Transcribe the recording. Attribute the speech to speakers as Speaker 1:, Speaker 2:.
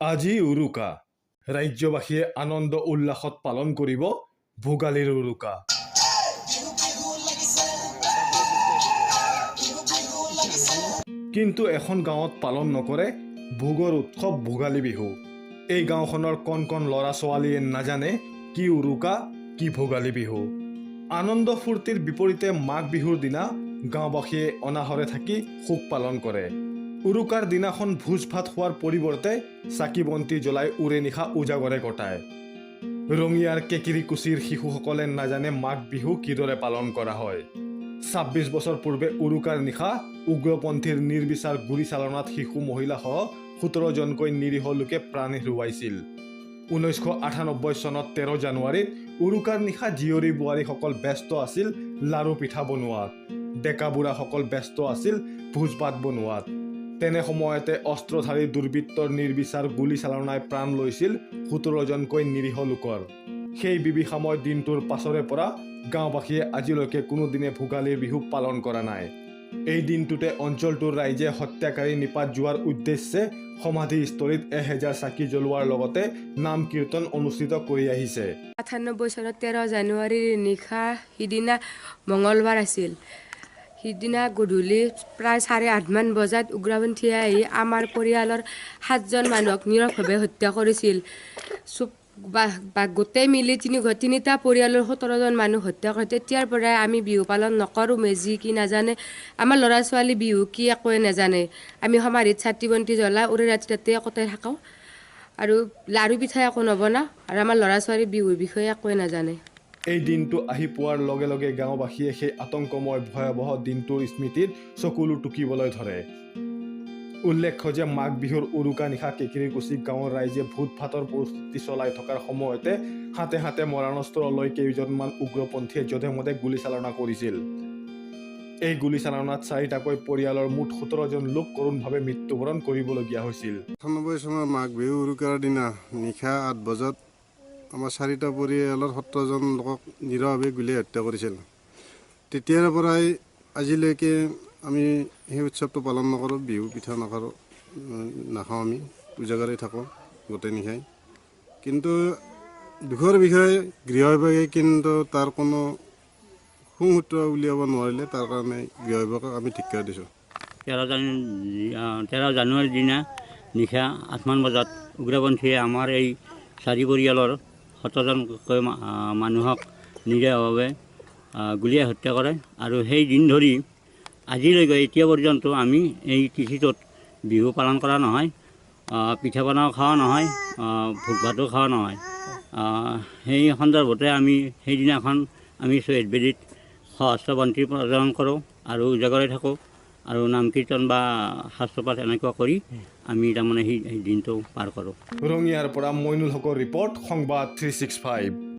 Speaker 1: আজি উৰুকা ৰাজ্যবাসীয়ে আনন্দ উল্লাসত পালন কৰিব ভোগালীৰ উৰুকা। কিন্তু এখন গাঁৱত পালন নকৰে ভোগৰ উৎসৱ ভোগালী বিহু। এই গাঁওখনৰ কণ কণ ল'ৰা ছোৱালীয়ে নাজানে কি উৰুকা কি ভোগালী বিহু। আনন্দ ফূৰ্তিৰ বিপৰীতে মাঘ বিহুৰ দিনা গাঁওবাসীয়ে অনাহৰে থাকি শোক পালন কৰে। উৰুকাৰ দিনাখন ভোজ ভাত খোৱাৰ পৰিৱৰ্তে চাকি বন্তি জ্বলাই উৰে নিশা উজাগৰে কটায়। ৰঙিয়াৰ কেকিৰিকুছিৰ শিশুসকলে নাজানে মাঘ বিহু কিদৰে পালন কৰা হয়। ২৬ বছৰ পূৰ্বে উৰুকাৰ নিশা উগ্ৰপন্থীৰ নিৰ্বিচাৰ গুলীচালনাত শিশু মহিলাসহ ১৭ জনকৈ নিৰীহ লোকে প্ৰাণ হেৰুৱাইছিল। ১৯৯৮ চনত ১৩ জানুৱাৰীত উৰুকাৰ নিশা জীয়ৰী বোৱাৰীসকল ব্যস্ত আছিল লাৰু পিঠা বনোৱাত, ডেকা বুঢ়াসকল ব্যস্ত আছিল ভোজ ভাত বনোৱাত। তেনে সময়তে অস্ত্ৰধাৰী দুৰ্বৃত্তৰ নিৰ্বিচাৰ গুলীচালনাই প্ৰাণ লৈছিল ১৭ জনকৈ নিৰীহ লোকৰ। সেই বিভীষাময় দিনটোৰ পাছৰে পৰা গাঁওবাসীয়ে আজিলৈকে কোনোদিনে ভোগালীৰ বিহু পালন কৰা নাই। এই দিনটোতে অঞ্চলটোৰ ৰাইজে হত্যাকাৰী নিপাত যোৱাৰ উদ্দেশ্যে সমাধিস্থলীত ১০০০ চাকি জ্বলোৱাৰ লগতে নাম কীৰ্তন অনুষ্ঠিত কৰি আহিছে।
Speaker 2: ৯৮ চনত ১৩ জানুৱাৰীৰ নিশা সিদিনা মঙলবাৰ আছিল। সিদিনা গধূলি প্ৰায় ৮:৩০ বজাত উগ্ৰপন্থীয়ে আহি আমাৰ পৰিয়ালৰ ৭জন মানুহক নীৰৱভাৱে হত্যা কৰিছিল। গোটেই মিলি তিনিটা পৰিয়ালৰ ১৭জন মানুহ হত্যা কৰে। তেতিয়াৰ পৰাই আমি বিহু পালন নকৰোঁ। মেজি কি নাজানে, আমাৰ ল'ৰা ছোৱালী বিহু কি একোৱে নাজানে। আমি সমাধিত চাকি বন্তি জ্বলাই উৰে ৰাতি তাতে কটাই থাকোঁ আৰু লাৰু পিঠা একো নবনাওঁ আৰু আমাৰ ল'ৰা ছোৱালী বিহুৰ বিষয়ে একোৱে নাজানে।
Speaker 1: এই দিনটো আহি পোৱাৰ লগে লগে গাঁওবাসীয়ে সেই আতংকময় ভয়াৱহ দিনটোৰ স্মৃতিত চকুলো টুকিবলৈ ধৰে। উল্লেখ্য যে মাঘ বিহুৰ উৰুকা নিশা কেকিৰিকুছি গাঁৱৰ ৰাইজে ভোজ ভাতৰ প্ৰস্তুতি চলাই থকাৰ সময়তে হাতে হাতে মৰাণস্ত্ৰ লৈ কেইজনমান উগ্ৰপন্থীয়ে যধে মধে গুলীচালনা কৰিছিল। এই গুলীচালনাত ৪টাকৈ পৰিয়ালৰ মুঠ ১৭জন লোক কৰোণভাৱে মৃত্যুবৰণ কৰিবলগীয়া হৈছিল।
Speaker 3: ৯৮ চনৰ মাঘ বিহু উৰুকাৰ দিনা নিশা ৮ বজাত আমাৰ ৪টা পৰিয়ালৰ ১৭জন লোকক নীৰৱভাৱে গুলীয়াই হত্যা কৰিছিল। তেতিয়াৰ পৰাই আজিলৈকে আমি সেই উৎসৱটো পালন নকৰোঁ। বিহু পিঠা নাখাওঁ, আমি উজাগৰে থাকোঁ গোটেই নিশাই। কিন্তু দুখৰ বিষয়ে গৃহ বিভাগে কিন্তু তাৰ কোনো সুসূত্ৰ উলিয়াব নোৱাৰিলে, তাৰ কাৰণে গৃহ বিভাগক আমি ধিক্কাৰ দিছোঁ।
Speaker 4: ১৩ জানুৱাৰীৰ দিনা নিশা ৮মান বজাত উগ্ৰপন্থীয়ে আমাৰ এই ৪ পৰিয়ালৰ ১৭জনকৈ মানুহক নিৰীহভাৱে গুলীয়াই হত্যা কৰে আৰু সেই দিন ধৰি আজিলৈকে এতিয়া পৰ্যন্ত আমি এই তিথিটোত বিহু পালন কৰা নহয়, পিঠা পনাও খোৱা নহয়, ভোগ ভাতো খোৱা নহয়। সেই সন্দৰ্ভতে আমি সেইদিনাখন আমি শ্বহীদ বেদীত সহস্ৰ বন্তি প্ৰজ্বলন কৰোঁ আৰু উজাগৰে থাকোঁ আৰু নাম কীৰ্তন বা শাস্ত্ৰপাঠ এনেকুৱা কৰি আমি তাৰমানে সেই দিনটো পাৰ কৰোঁ।
Speaker 1: ৰঙিয়াৰ পৰা মইনুল হকৰ ৰিপৰ্ট, সংবাদ 365।